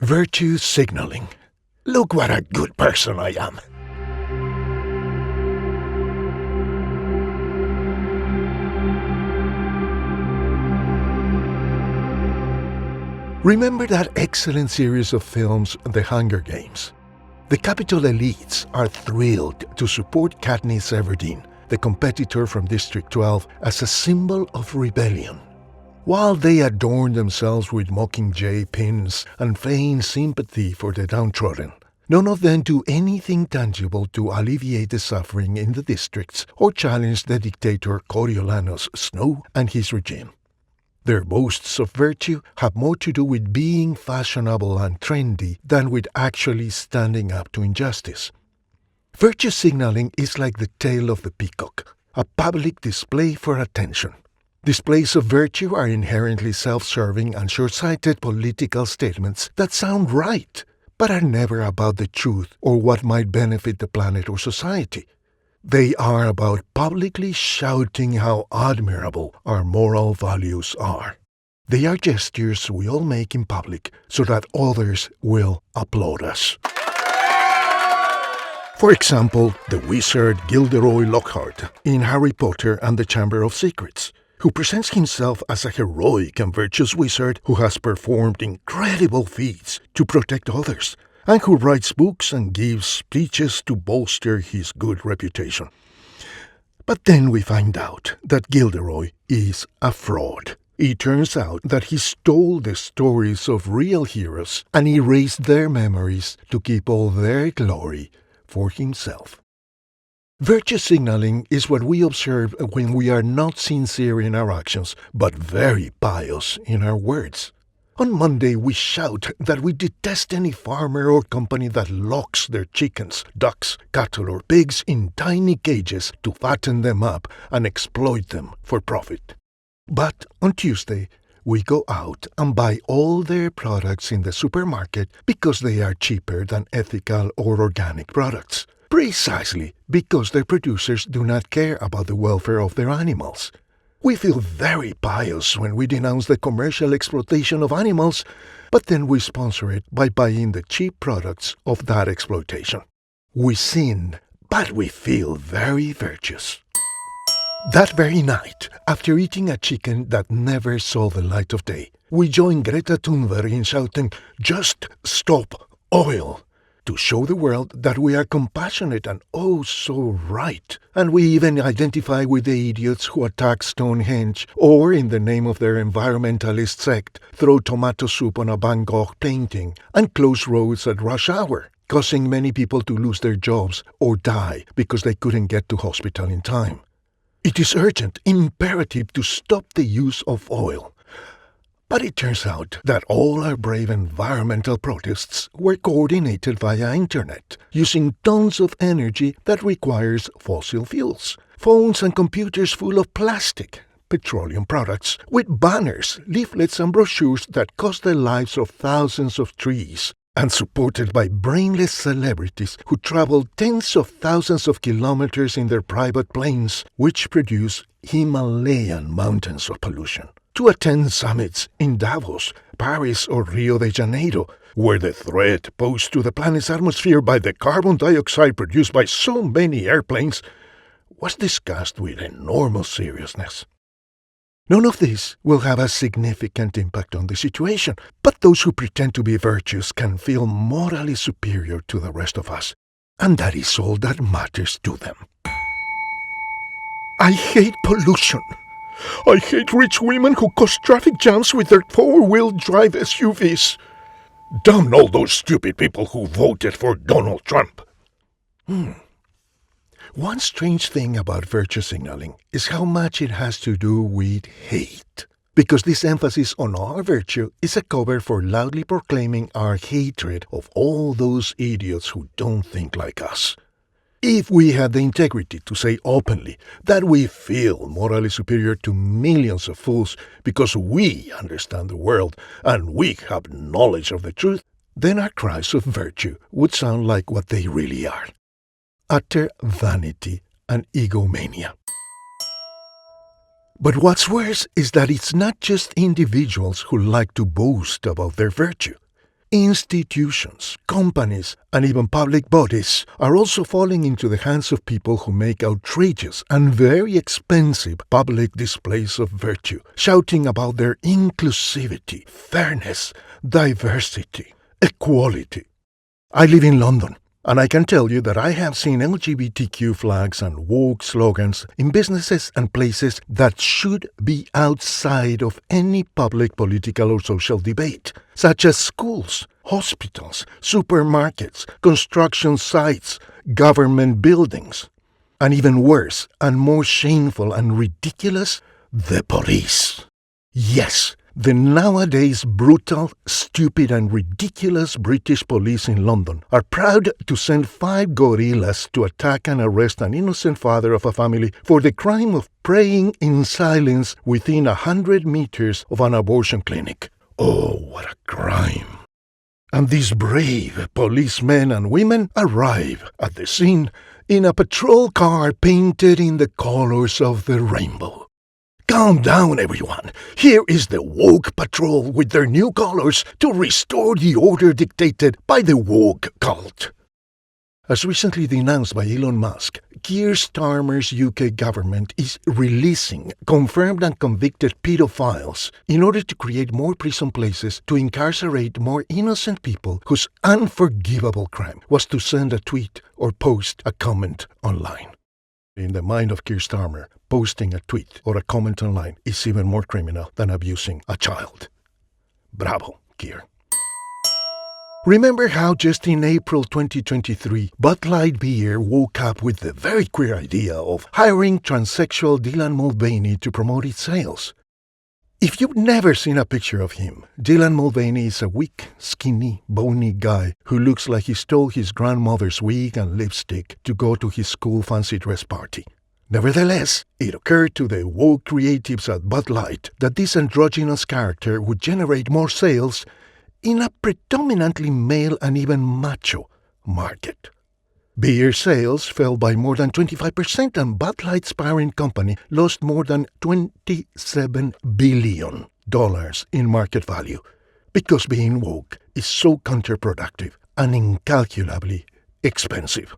Virtue signaling. Look what a good person I am. Remember that excellent series of films, The Hunger Games? The capital elites are thrilled to support Katniss Everdeen, the competitor from District 12, as a symbol of rebellion. While they adorn themselves with Mockingjay pins and feign sympathy for the downtrodden, none of them do anything tangible to alleviate the suffering in the districts or challenge the dictator Coriolanus Snow and his regime. Their boasts of virtue have more to do with being fashionable and trendy than with actually standing up to injustice. Virtue signaling is like the tail of the peacock, a public display for attention. Displays of virtue are inherently self-serving and short-sighted political statements that sound right, but are never about the truth or what might benefit the planet or society. They are about publicly shouting how admirable our moral values are. They are gestures we all make in public so that others will applaud us. For example, the wizard Gilderoy Lockhart in Harry Potter and the Chamber of Secrets, who presents himself as a heroic and virtuous wizard who has performed incredible feats to protect others, and who writes books and gives speeches to bolster his good reputation. But then we find out that Gilderoy is a fraud. It turns out that he stole the stories of real heroes and erased their memories to keep all their glory for himself. Virtue signaling is what we observe when we are not sincere in our actions, but very pious in our words. On Monday, we shout that we detest any farmer or company that locks their chickens, ducks, cattle, or pigs in tiny cages to fatten them up and exploit them for profit. But on Tuesday, we go out and buy all their products in the supermarket because they are cheaper than ethical or organic products, precisely because their producers do not care about the welfare of their animals. We feel very pious when we denounce the commercial exploitation of animals, but then we sponsor it by buying the cheap products of that exploitation. We sin, but we feel very virtuous. That very night, after eating a chicken that never saw the light of day, we join Greta Thunberg in shouting, "Just stop oil!" to show the world that we are compassionate and oh so right. And we even identify with the idiots who attack Stonehenge or, in the name of their environmentalist sect, throw tomato soup on a Van Gogh painting and close roads at rush hour, causing many people to lose their jobs or die because they couldn't get to hospital in time. It is urgent, imperative to stop the use of oil. But it turns out that all our brave environmental protests were coordinated via internet, using tons of energy that requires fossil fuels, phones and computers full of plastic, petroleum products, with banners, leaflets and brochures that cost the lives of thousands of trees, and supported by brainless celebrities who travel tens of thousands of kilometers in their private planes, which produce Himalayan mountains of pollution, to attend summits in Davos, Paris or Rio de Janeiro, where the threat posed to the planet's atmosphere by the carbon dioxide produced by so many airplanes was discussed with enormous seriousness. None of this will have a significant impact on the situation, but those who pretend to be virtuous can feel morally superior to the rest of us, and that is all that matters to them. I hate pollution. I hate rich women who cause traffic jams with their four-wheel drive SUVs. Damn all those stupid people who voted for Donald Trump. One strange thing about virtue signaling is how much it has to do with hate, because this emphasis on our virtue is a cover for loudly proclaiming our hatred of all those idiots who don't think like us. If we had the integrity to say openly that we feel morally superior to millions of fools because we understand the world and we have knowledge of the truth, then our cries of virtue would sound like what they really are: utter vanity and egomania. But what's worse is that it's not just individuals who like to boast about their virtue. Institutions, companies, and even public bodies are also falling into the hands of people who make outrageous and very expensive public displays of virtue, shouting about their inclusivity, fairness, diversity, equality. I live in London, and I can tell you that I have seen LGBTQ flags and woke slogans in businesses and places that should be outside of any public political or social debate, such as schools, hospitals, supermarkets, construction sites, government buildings. And even worse and more shameful and ridiculous, the police. Yes, the nowadays brutal, stupid and ridiculous British police in London are proud to send 5 gorillas to attack and arrest an innocent father of a family for the crime of praying in silence within 100 meters of an abortion clinic. Oh, what a crime. And these brave policemen and women arrive at the scene in a patrol car painted in the colors of the rainbow. Calm down, everyone. Here is the woke patrol with their new colors to restore the order dictated by the woke cult. As recently denounced by Elon Musk, Keir Starmer's UK government is releasing confirmed and convicted pedophiles in order to create more prison places to incarcerate more innocent people whose unforgivable crime was to send a tweet or post a comment online. In the mind of Keir Starmer, posting a tweet or a comment online is even more criminal than abusing a child. Bravo, Keir. Remember how just in April 2023, Bud Light Beer woke up with the very queer idea of hiring transsexual Dylan Mulvaney to promote its sales? If you've never seen a picture of him, Dylan Mulvaney is a weak, skinny, bony guy who looks like he stole his grandmother's wig and lipstick to go to his school fancy dress party. Nevertheless, it occurred to the woke creatives at Bud Light that this androgynous character would generate more sales in a predominantly male and even macho market. Beer sales fell by more than 25% and Bud Light's parent company lost more than $27 billion in market value because being woke is so counterproductive and incalculably expensive.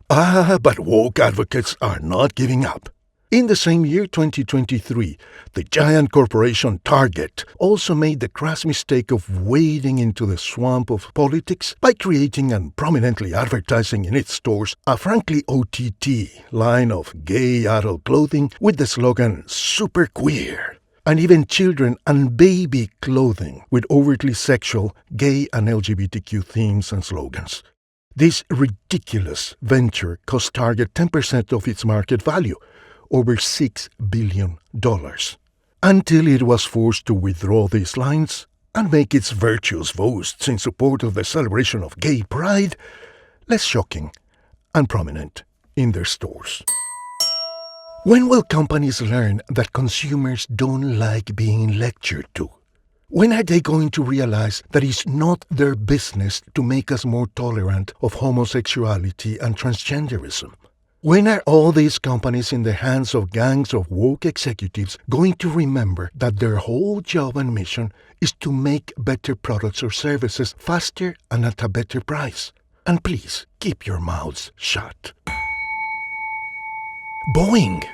But woke advocates are not giving up. In the same year, 2023, the giant corporation Target also made the crass mistake of wading into the swamp of politics by creating and prominently advertising in its stores a frankly OTT line of gay adult clothing with the slogan "Super Queer," and even children and baby clothing with overtly sexual, gay and LGBTQ themes and slogans. This ridiculous venture cost Target 10% of its market value, over $6 billion, until it was forced to withdraw these lines and make its virtuous boasts in support of the celebration of gay pride less shocking and prominent in their stores. When will companies learn that consumers don't like being lectured to? When are they going to realize that it's not their business to make us more tolerant of homosexuality and transgenderism? When are all these companies in the hands of gangs of woke executives going to remember that their whole job and mission is to make better products or services faster and at a better price? And please, keep your mouths shut. Boeing,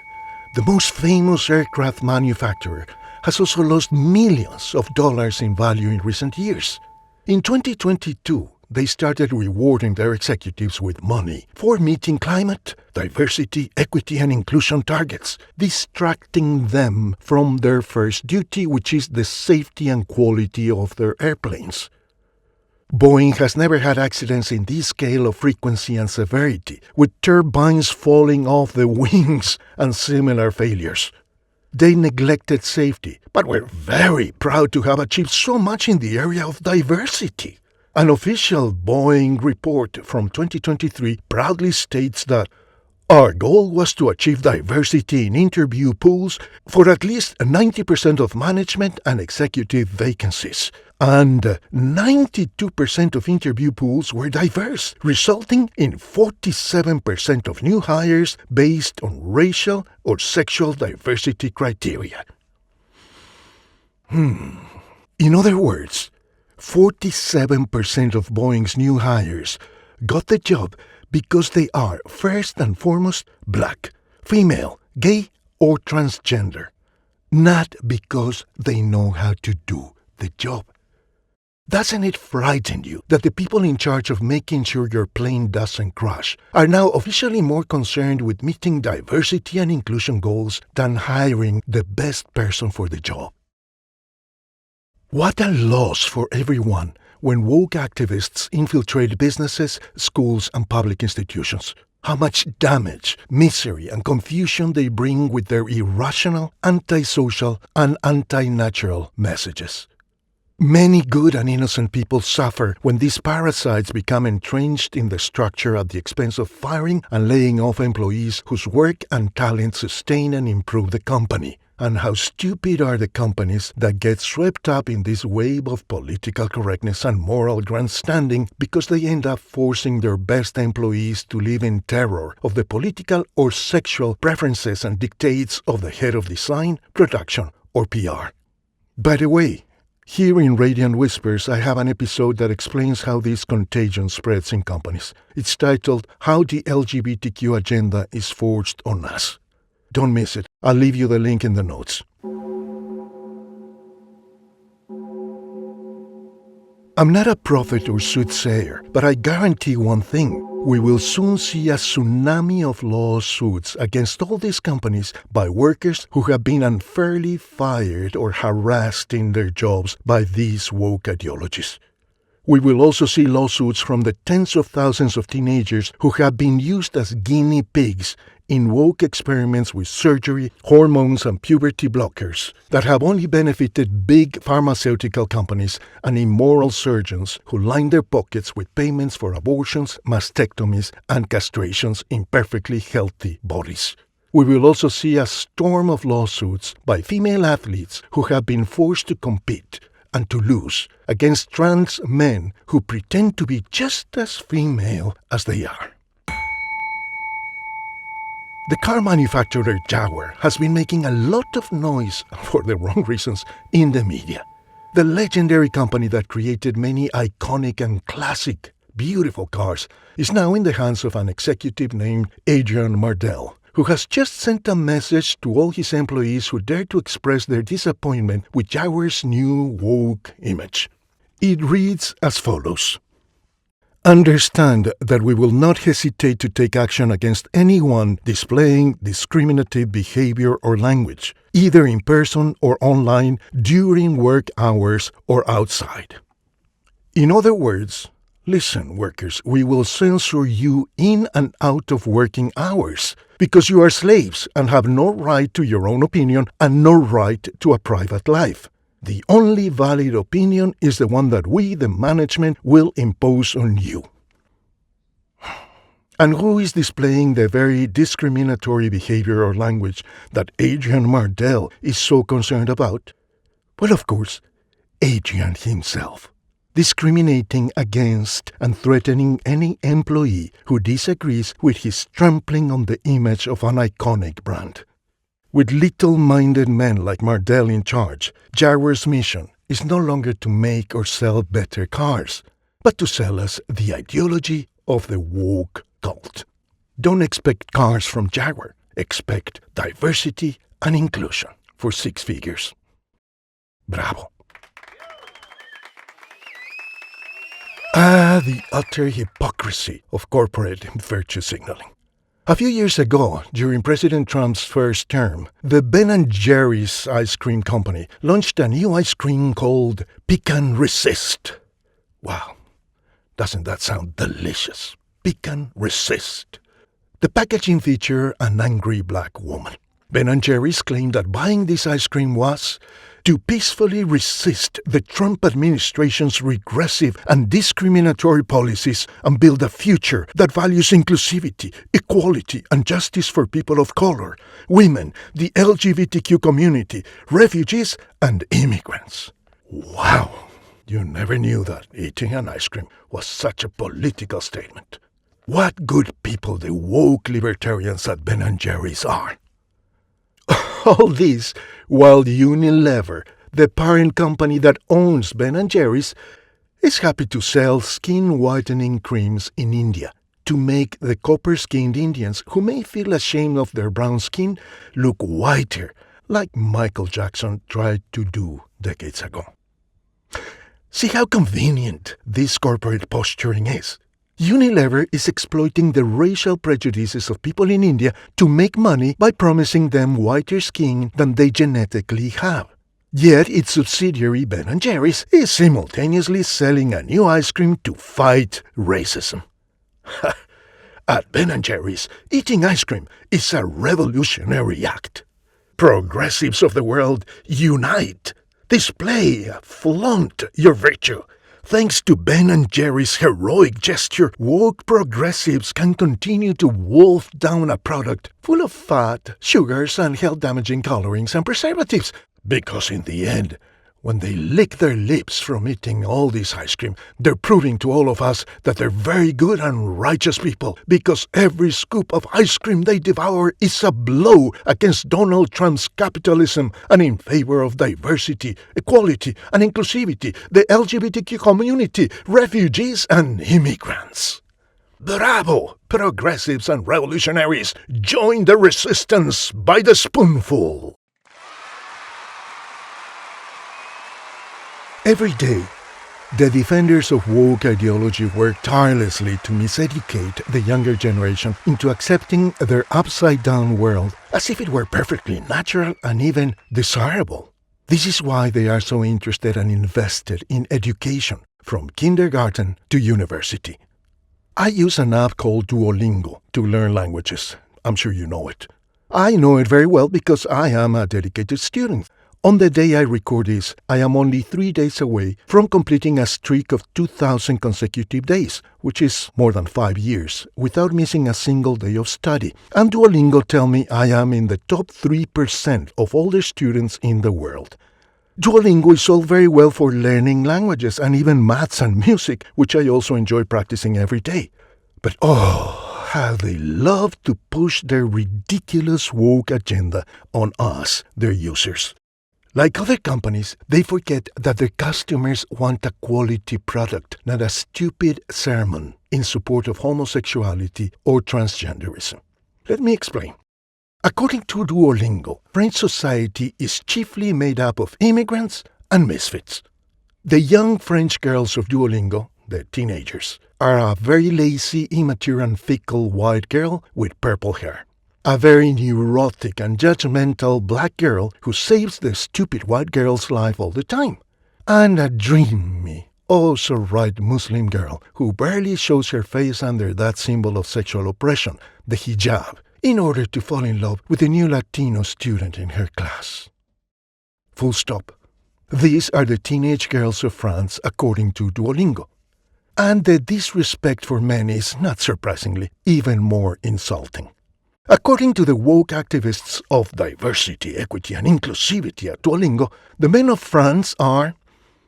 the most famous aircraft manufacturer, has also lost millions of dollars in value in recent years. In 2022, they started rewarding their executives with money for meeting climate, diversity, equity, and inclusion targets, distracting them from their first duty, which is the safety and quality of their airplanes. Boeing has never had accidents in this scale of frequency and severity, with turbines falling off the wings and similar failures. They neglected safety, but were very proud to have achieved so much in the area of diversity. An official Boeing report from 2023 proudly states that our goal was to achieve diversity in interview pools for at least 90% of management and executive vacancies, and 92% of interview pools were diverse, resulting in 47% of new hires based on racial or sexual diversity criteria. In other words, 47% of Boeing's new hires got the job because they are, first and foremost, black, female, gay, or transgender, not because they know how to do the job. Doesn't it frighten you that the people in charge of making sure your plane doesn't crash are now officially more concerned with meeting diversity and inclusion goals than hiring the best person for the job? What a loss for everyone when woke activists infiltrate businesses, schools, and public institutions. How much damage, misery, and confusion they bring with their irrational, antisocial, and anti-natural messages. Many good and innocent people suffer when these parasites become entrenched in the structure at the expense of firing and laying off employees whose work and talent sustain and improve the company. And how stupid are the companies that get swept up in this wave of political correctness and moral grandstanding because they end up forcing their best employees to live in terror of the political or sexual preferences and dictates of the head of design, production, or PR. By the way, here in Radiant Whispers, I have an episode that explains how this contagion spreads in companies. It's titled, How the LGBTQ Agenda is Forced on Us. Don't miss it. I'll leave you the link in the notes. I'm not a prophet or soothsayer, but I guarantee one thing. We will soon see a tsunami of lawsuits against all these companies by workers who have been unfairly fired or harassed in their jobs by these woke ideologies. We will also see lawsuits from the tens of thousands of teenagers who have been used as guinea pigs in woke experiments with surgery, hormones, and puberty blockers that have only benefited big pharmaceutical companies and immoral surgeons who line their pockets with payments for abortions, mastectomies, and castrations in perfectly healthy bodies. We will also see a storm of lawsuits by female athletes who have been forced to compete and to lose against trans men who pretend to be just as female as they are. The car manufacturer Jaguar has been making a lot of noise, for the wrong reasons, in the media. The legendary company that created many iconic and classic, beautiful cars is now in the hands of an executive named Adrian Mardell, who has just sent a message to all his employees who dare to express their disappointment with Jaguar's new woke image. It reads as follows. Understand that we will not hesitate to take action against anyone displaying discriminative behavior or language, either in person or online, during work hours or outside. In other words, listen, workers, we will censor you in and out of working hours because you are slaves and have no right to your own opinion and no right to a private life. The only valid opinion is the one that we, the management, will impose on you. And who is displaying the very discriminatory behavior or language that Adrian Mardell is so concerned about? Well, of course, Adrian himself, discriminating against and threatening any employee who disagrees with his trampling on the image of an iconic brand. With little-minded men like Mardell in charge, Jaguar's mission is no longer to make or sell better cars, but to sell us the ideology of the woke cult. Don't expect cars from Jaguar. Expect diversity and inclusion for 6 figures. Bravo. The utter hypocrisy of corporate virtue signaling. A few years ago, during President Trump's first term, the Ben & Jerry's ice cream company launched a new ice cream called Pecan Resist. Wow, doesn't that sound delicious? Pecan Resist. The packaging featured an angry black woman. Ben & Jerry's claimed that buying this ice cream was to peacefully resist the Trump administration's regressive and discriminatory policies and build a future that values inclusivity, equality, and justice for people of color, women, the LGBTQ community, refugees, and immigrants. Wow! You never knew that eating an ice cream was such a political statement. What good people the woke libertarians at Ben & Jerry's are. All this while Unilever, the parent company that owns Ben & Jerry's, is happy to sell skin-whitening creams in India to make the copper-skinned Indians who may feel ashamed of their brown skin look whiter, like Michael Jackson tried to do decades ago. See how convenient this corporate posturing is. Unilever is exploiting the racial prejudices of people in India to make money by promising them whiter skin than they genetically have. Yet its subsidiary Ben & Jerry's is simultaneously selling a new ice cream to fight racism. At Ben & Jerry's, eating ice cream is a revolutionary act. Progressives of the world, unite! Display, flaunt your virtue. Thanks to Ben & Jerry's heroic gesture, woke progressives can continue to wolf down a product full of fat, sugars, and health-damaging colorings and preservatives. Because in the end, when they lick their lips from eating all this ice cream, they're proving to all of us that they're very good and righteous people, because every scoop of ice cream they devour is a blow against Donald Trump's capitalism and in favor of diversity, equality, and inclusivity, the LGBTQ community, refugees, and immigrants. Bravo, progressives and revolutionaries! Join the resistance by the spoonful! Every day, the defenders of woke ideology work tirelessly to miseducate the younger generation into accepting their upside-down world as if it were perfectly natural and even desirable. This is why they are so interested and invested in education, from kindergarten to university. I use an app called Duolingo to learn languages. I'm sure you know it. I know it very well because I am a dedicated student. On the day I record this, I am only 3 days away from completing a streak of 2,000 consecutive days, which is more than 5 years, without missing a single day of study. And Duolingo tell me I am in the top 3% of all the students in the world. Duolingo is all very well for learning languages and even maths and music, which I also enjoy practicing every day. But how they love to push their ridiculous woke agenda on us, their users. Like other companies, they forget that their customers want a quality product, not a stupid sermon in support of homosexuality or transgenderism. Let me explain. According to Duolingo, French society is chiefly made up of immigrants and misfits. The young French girls of Duolingo, the teenagers, are a very lazy, immature, and fickle white girl with purple hair. A very neurotic and judgmental black girl who saves the stupid white girl's life all the time. And a dreamy, so right Muslim girl who barely shows her face under that symbol of sexual oppression, the hijab, in order to fall in love with the new Latino student in her class. Full stop. These are the teenage girls of France according to Duolingo. And the disrespect for men is, not surprisingly, even more insulting. According to the woke activists of diversity, equity, and inclusivity at Duolingo, the men of France are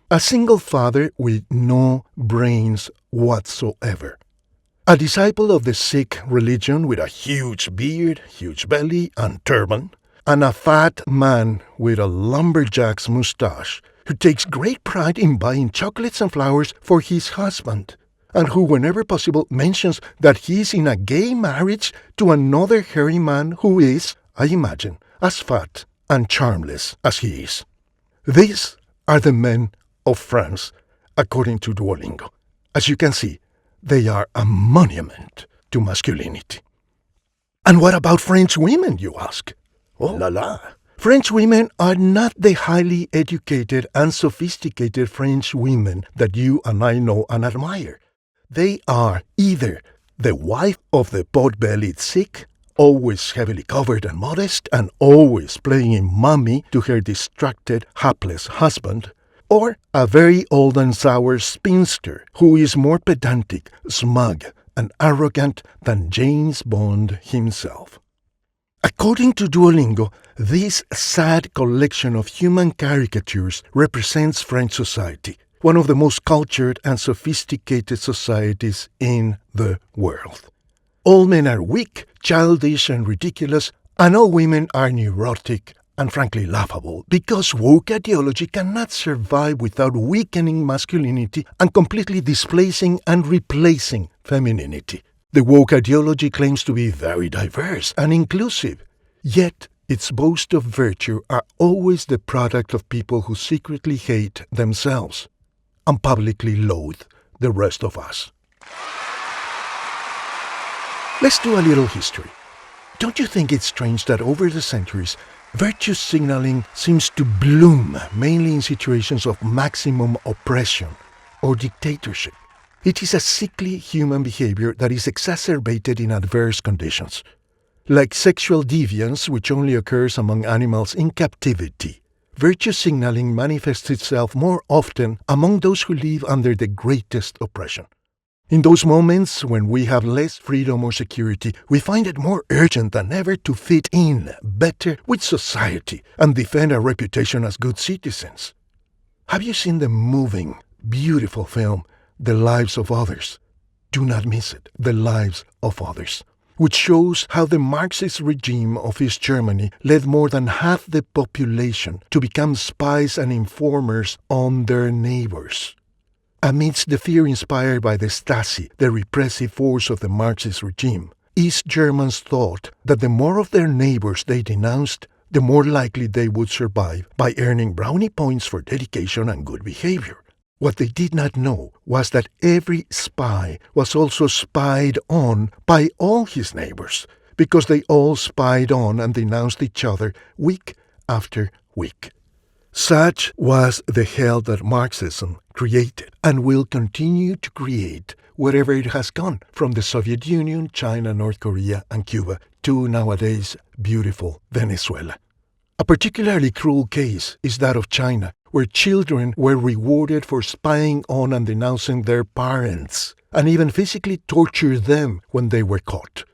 a single father with no brains whatsoever, a disciple of the Sikh religion with a huge beard, huge belly, and turban, and a fat man with a lumberjack's mustache who takes great pride in buying chocolates and flowers for his husband, and who, whenever possible, mentions that he is in a gay marriage to another hairy man who is, I imagine, as fat and charmless as he is. These are the men of France, according to Duolingo. As you can see, they are a monument to masculinity. And what about French women, you ask? Oh la la! French women are not the highly educated and sophisticated French women that you and I know and admire. They are either the wife of the pot-bellied Sikh, always heavily covered and modest, and always playing mommy to her distracted, hapless husband, or a very old and sour spinster who is more pedantic, smug, and arrogant than James Bond himself. According to Duolingo, this sad collection of human caricatures represents French society, one of the most cultured and sophisticated societies in the world. All men are weak, childish, and ridiculous, and all women are neurotic and frankly laughable, because woke ideology cannot survive without weakening masculinity and completely displacing and replacing femininity. The woke ideology claims to be very diverse and inclusive, yet its boast of virtue are always the product of people who secretly hate themselves and publicly loathe the rest of us. Let's do a little history. Don't you think it's strange that over the centuries, virtue signaling seems to bloom mainly in situations of maximum oppression or dictatorship? It is a sickly human behavior that is exacerbated in adverse conditions, like sexual deviance, which only occurs among animals in captivity. Virtue signaling manifests itself more often among those who live under the greatest oppression. In those moments when we have less freedom or security, we find it more urgent than ever to fit in better with society and defend our reputation as good citizens. Have you seen the moving, beautiful film, The Lives of Others? Do not miss it, The Lives of Others, which shows how the Marxist regime of East Germany led more than half the population to become spies and informers on their neighbors. Amidst the fear inspired by the Stasi, the repressive force of the Marxist regime, East Germans thought that the more of their neighbors they denounced, the more likely they would survive by earning brownie points for dedication and good behavior. What they did not know was that every spy was also spied on by all his neighbors, because they all spied on and denounced each other week after week. Such was the hell that Marxism created and will continue to create wherever it has gone, from the Soviet Union, China, North Korea, and Cuba to nowadays beautiful Venezuela. A particularly cruel case is that of China, where children were rewarded for spying on and denouncing their parents, and even physically tortured them when they were caught.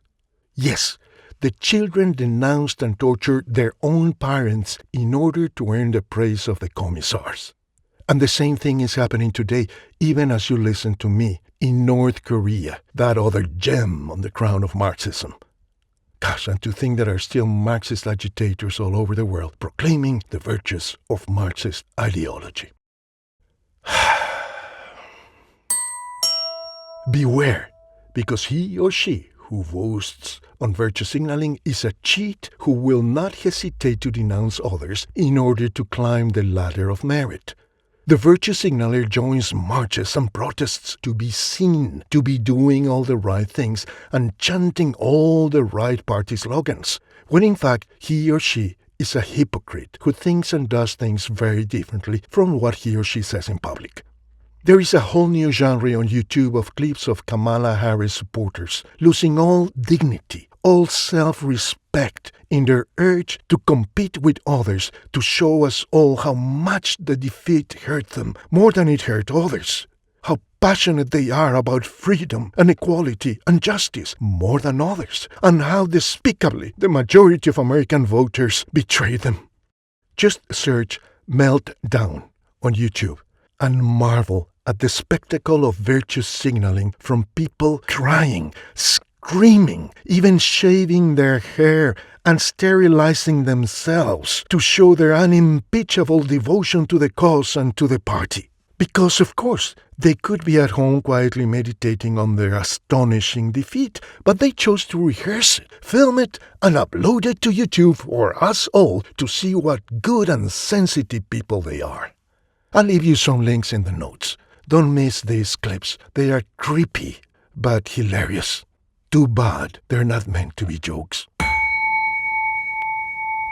Yes, the children denounced and tortured their own parents in order to earn the praise of the commissars. And the same thing is happening today, even as you listen to me, in North Korea, that other gem on the crown of Marxism. Gosh, and to think there are still Marxist agitators all over the world proclaiming the virtues of Marxist ideology. Beware, because he or she who boasts on virtue signaling is a cheat who will not hesitate to denounce others in order to climb the ladder of merit. The virtue signaler joins marches and protests to be seen, to be doing all the right things and chanting all the right party slogans, when in fact he or she is a hypocrite who thinks and does things very differently from what he or she says in public. There is a whole new genre on YouTube of clips of Kamala Harris supporters losing all dignity, all self-respect in their urge to compete with others to show us all how much the defeat hurt them more than it hurt others, how passionate they are about freedom and equality and justice more than others, and how despicably the majority of American voters betray them. Just search Meltdown on YouTube and marvel at the spectacle of virtue signaling from people crying, screaming, even shaving their hair and sterilizing themselves to show their unimpeachable devotion to the cause and to the party. Because, of course, they could be at home quietly meditating on their astonishing defeat, but they chose to rehearse it, film it, and upload it to YouTube for us all to see what good and sensitive people they are. I'll leave you some links in the notes. Don't miss these clips. They are creepy, but hilarious. Too bad they're not meant to be jokes.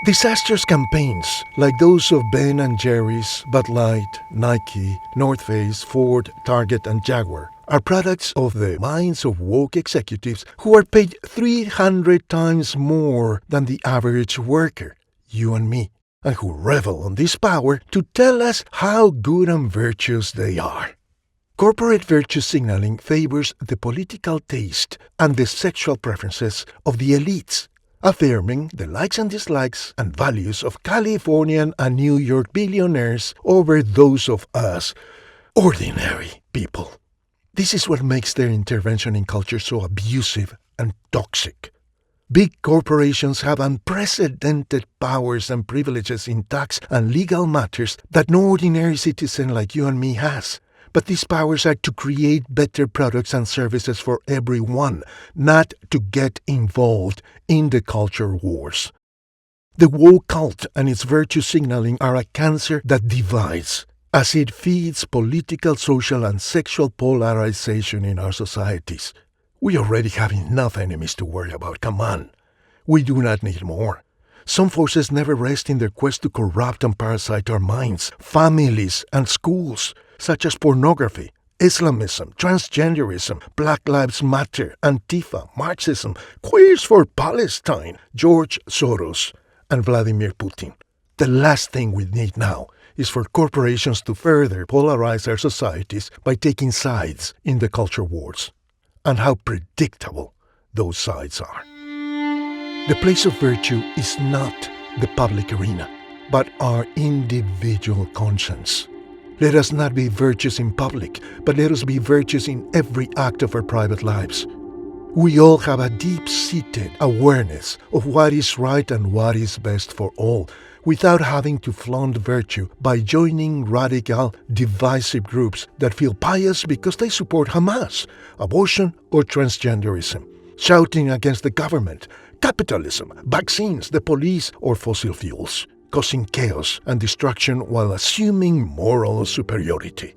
Disastrous campaigns like those of Ben & Jerry's, Bud Light, Nike, North Face, Ford, Target, and Jaguar are products of the minds of woke executives who are paid 300 times more than the average worker, you and me, and who revel on this power to tell us how good and virtuous they are. Corporate virtue signaling favors the political taste and the sexual preferences of the elites, affirming the likes and dislikes and values of Californian and New York billionaires over those of us, ordinary people. This is what makes their intervention in culture so abusive and toxic. Big corporations have unprecedented powers and privileges in tax and legal matters that no ordinary citizen like you and me has. But these powers are to create better products and services for everyone, not to get involved in the culture wars. The woke cult and its virtue signaling are a cancer that divides, as it feeds political, social, and sexual polarization in our societies. We already have enough enemies to worry about, come on. We do not need more. Some forces never rest in their quest to corrupt and parasite our minds, families, and schools, such as pornography, Islamism, transgenderism, Black Lives Matter, Antifa, Marxism, Queers for Palestine, George Soros, and Vladimir Putin. The last thing we need now is for corporations to further polarize our societies by taking sides in the culture wars. And how predictable those sides are. The place of virtue is not the public arena, but our individual conscience. Let us not be virtuous in public, but let us be virtuous in every act of our private lives. We all have a deep-seated awareness of what is right and what is best for all, without having to flaunt virtue by joining radical, divisive groups that feel pious because they support Hamas, abortion, or transgenderism, shouting against the government, capitalism, vaccines, the police, or fossil fuels, causing chaos and destruction while assuming moral superiority.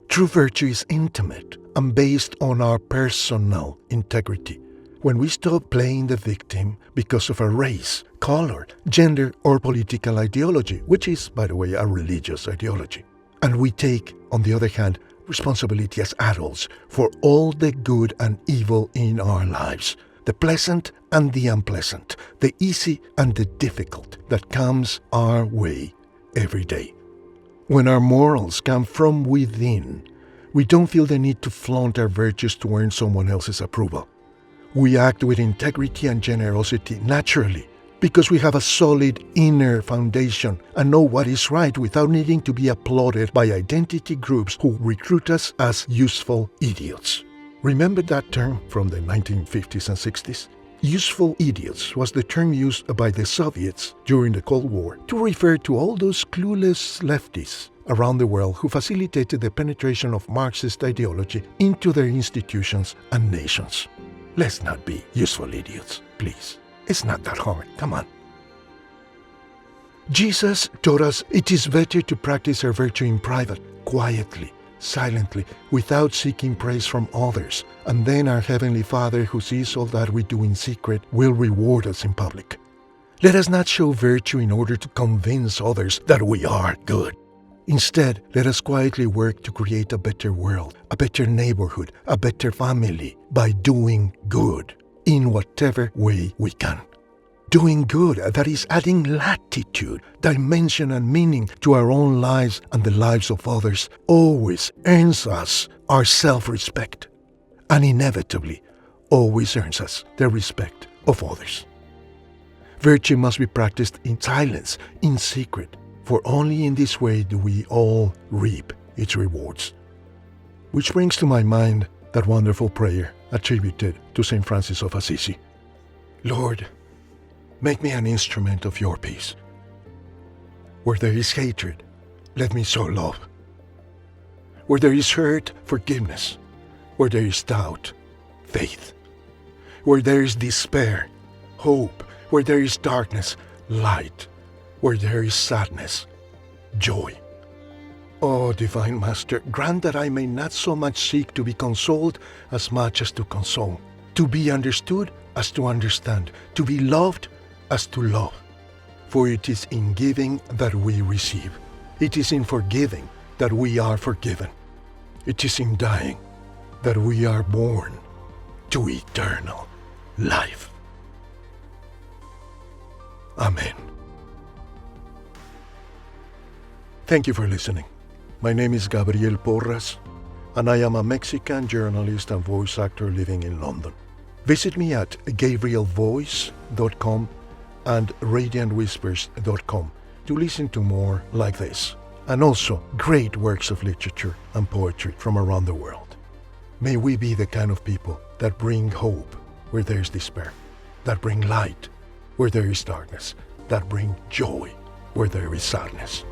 True virtue is intimate and based on our personal integrity. When we stop playing the victim because of a race, color, gender, or political ideology, which is, by the way, a religious ideology, and we take, on the other hand, responsibility as adults for all the good and evil in our lives, the pleasant and the unpleasant, the easy and the difficult that comes our way every day. When our morals come from within, we don't feel the need to flaunt our virtues to earn someone else's approval. We act with integrity and generosity naturally because we have a solid inner foundation and know what is right without needing to be applauded by identity groups who recruit us as useful idiots. Remember that term from the 1950s and 60s? Useful idiots was the term used by the Soviets during the Cold War to refer to all those clueless lefties around the world who facilitated the penetration of Marxist ideology into their institutions and nations. Let's not be useful idiots, please. It's not that hard. Come on. Jesus taught us it is better to practice our virtue in private, quietly, silently, without seeking praise from others, and then our Heavenly Father, who sees all that we do in secret, will reward us in public. Let us not show virtue in order to convince others that we are good. Instead, let us quietly work to create a better world, a better neighborhood, a better family by doing good in whatever way we can. Doing good, that is adding latitude, dimension, and meaning to our own lives and the lives of others, always earns us our self-respect, and inevitably always earns us the respect of others. Virtue must be practiced in silence, in secret, for only in this way do we all reap its rewards. Which brings to my mind that wonderful prayer attributed to St. Francis of Assisi. Lord, make me an instrument of your peace. Where there is hatred, let me sow love. Where there is hurt, forgiveness. Where there is doubt, faith. Where there is despair, hope. Where there is darkness, light. Where there is sadness, joy. O Divine Master, grant that I may not so much seek to be consoled as much as to console, to be understood as to understand, to be loved as to love. For it is in giving that we receive. It is in forgiving that we are forgiven. It is in dying that we are born to eternal life. Amen. Thank you for listening. My name is Gabriel Porras, and I am a Mexican journalist and voice actor living in London. Visit me at gabrielvoice.com and radiantwhispers.com to listen to more like this, and also great works of literature and poetry from around the world. May we be the kind of people that bring hope where there's despair. that bring light where there is darkness, that bring joy where there is sadness.